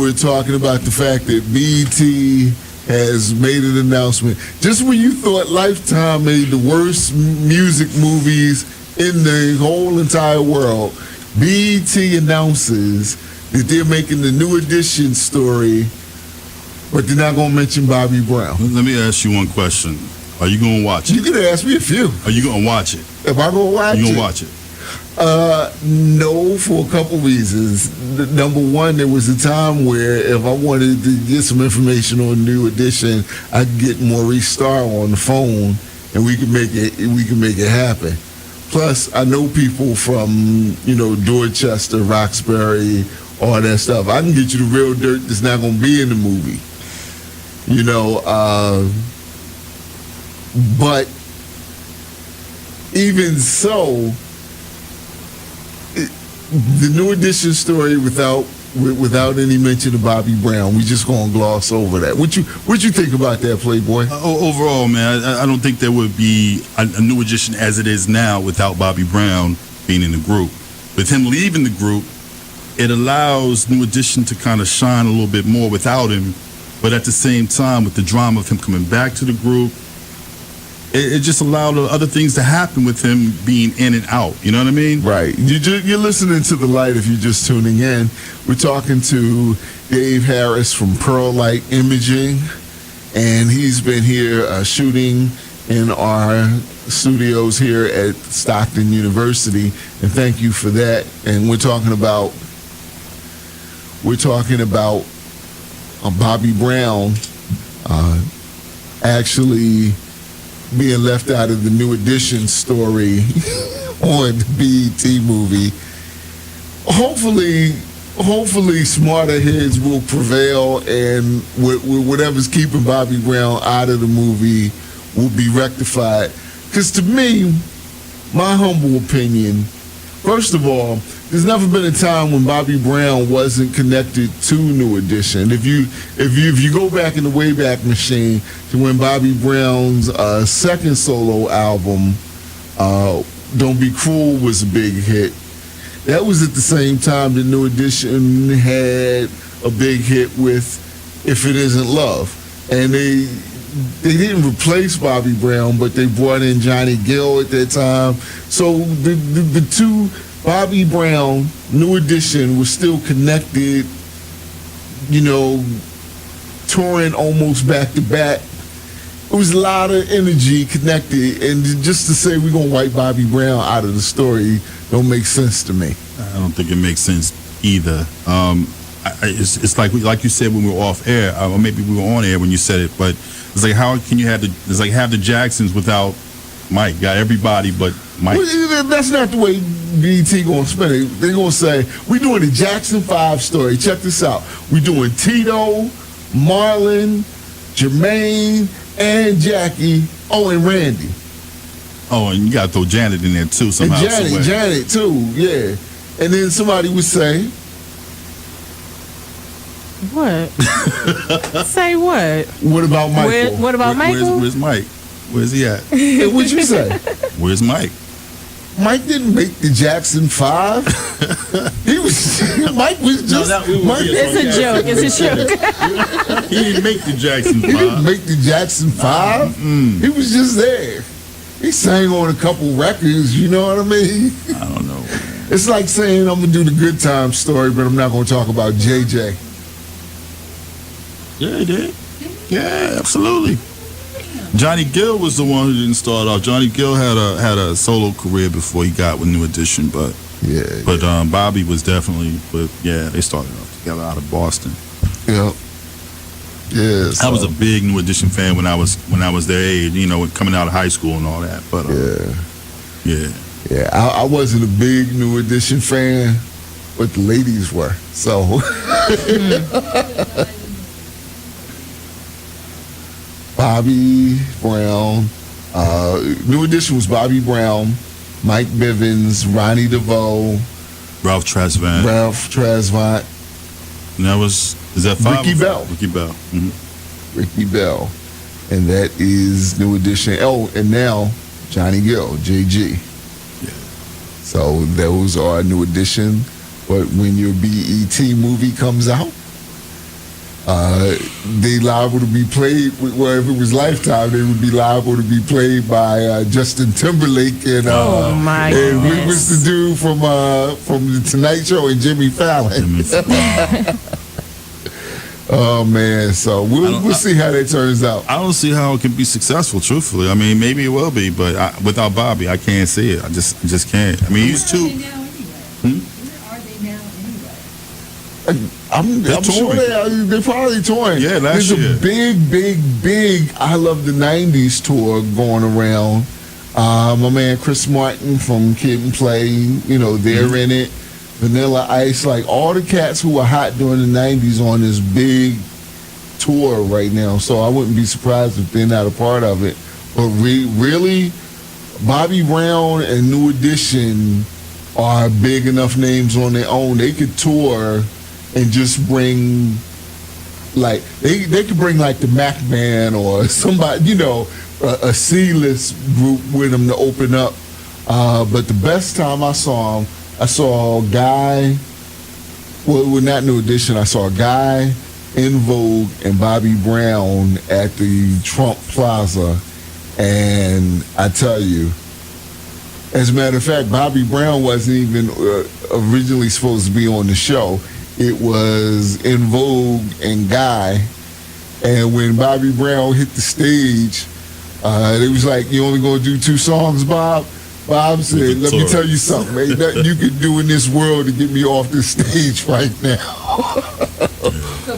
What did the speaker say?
we're talking about the fact that BET has made an announcement. Just when you thought Lifetime made the worst music movies in the whole entire world, BET announces that they're making the New Edition story, but they're not going to mention Bobby Brown. Let me ask you one question. Are you going to watch it? You could ask me a few. Are you going to watch it? Am I going to watch it? You going to watch it? No, for a couple reasons. Number one, there was a time where if I wanted to get some information on New Edition, I could get Maurice Starr on the phone, and we could make it happen. Plus, I know people from Dorchester, Roxbury, all that stuff. I can get you the real dirt that's not going to be in the movie. But even so, the New Edition story without any mention of Bobby Brown, we just gonna gloss over that. What you think about that, Playboy? Overall, man, I don't think there would be a New Edition as it is now without Bobby Brown being in the group. With him leaving the group, it allows New Edition to kind of shine a little bit more without him. But at the same time, with the drama of him coming back to the group, it just allowed other things to happen with him being in and out. You know what I mean? Right. You're listening to The Light if you're just tuning in. We're talking to Dave Harris from Pearl Light Imaging, and he's been here shooting in our studios here at Stockton University, and thank you for that. And we're talking about Bobby Brown actually being left out of the New Edition story on the BET movie. Hopefully smarter heads will prevail, and whatever's keeping Bobby Brown out of the movie will be rectified. Because to me, my humble opinion, first of all, there's never been a time when Bobby Brown wasn't connected to New Edition. If you go back in the Wayback Machine to when Bobby Brown's second solo album, Don't Be Cruel, was a big hit, that was at the same time that New Edition had a big hit with If It Isn't Love. And they didn't replace Bobby Brown, but they brought in Johnny Gill at that time. So the two, Bobby Brown, New Edition, was still connected, touring almost back to back. It was a lot of energy connected, and just to say we're going to wipe Bobby Brown out of the story don't make sense to me. I don't think it makes sense either. It's like you said when we were off air, or maybe we were on air when you said it, but it's like, how can you have the Jacksons without Mike? Got everybody but Mike. Well, that's not the way BET gonna spin it. They're gonna say, we're doing the Jackson 5 story. Check this out. We're doing Tito, Marlon, Jermaine, and Jackie, and Randy. Oh, and you gotta throw Janet in there too somehow. And Janet too, yeah. And then somebody would say, what? Say what? What about Michael? What about Michael? Where's Mike? Where's he at? Hey, what'd you say? Where's Mike? Mike didn't make the Jackson 5. Mike was just. It's a joke. It's a joke. He didn't make the Jackson 5. He didn't make the Jackson 5. He was just there. He sang on a couple records. You know what I mean? I don't know. It's like saying I'm gonna do the Good Time story, but I'm not gonna talk about JJ. Yeah, he did. Yeah, absolutely. Johnny Gill was the one who didn't start off. Johnny Gill had a solo career before he got with New Edition, but Bobby was definitely. But yeah, they started off together out of Boston. Yeah. Yeah. I was a big New Edition fan when I was their age, coming out of high school and all that. But yeah. I wasn't a big New Edition fan, but the ladies were. So. Bobby Brown. New Edition was Bobby Brown, Mike Bivins, Ronnie DeVoe, Ralph Tresvant. And that is that 5? Ricky Bell. Ricky Bell. Mm-hmm. Ricky Bell. And that is New Edition. Oh, and now Johnny Gill, JG. Yeah. So those are New Edition. But when your BET movie comes out, They liable to be played. Well, if it was Lifetime, they would be liable to be played by Justin Timberlake and Oh, my and goodness. we was the dude from the Tonight Show and Jimmy Fallon. Oh man, so we'll see how that turns out. I don't see how it can be successful. Truthfully, I mean, maybe it will be, but without Bobby, I can't see it. I just can't. I mean, he's too. Where are they now anyway? I'm sure they're probably touring. Yeah, last There's year. a big I Love the 90s tour going around. My man Chris Martin from Kid and Play, you know, they're in it. Vanilla Ice, like all the cats who were hot during the 90s on this big tour right now. So I wouldn't be surprised if they're not a part of it. But really, Bobby Brown and New Edition are big enough names on their own. They could tour and just bring, like, they could bring like the Mac Band or somebody, you know, a C-list group with them to open up. But the best time I saw Guy, well, not New Edition, I saw Guy, In Vogue, and Bobby Brown at the Trump Plaza. And I tell you, as a matter of fact, Bobby Brown wasn't even originally supposed to be on the show. It was In Vogue and Guy. And when Bobby Brown hit the stage, they was like, "You only gonna do 2 songs, Bob?" Bob said, "Let me tell you something. Ain't nothing you can do in this world to get me off this stage right now." So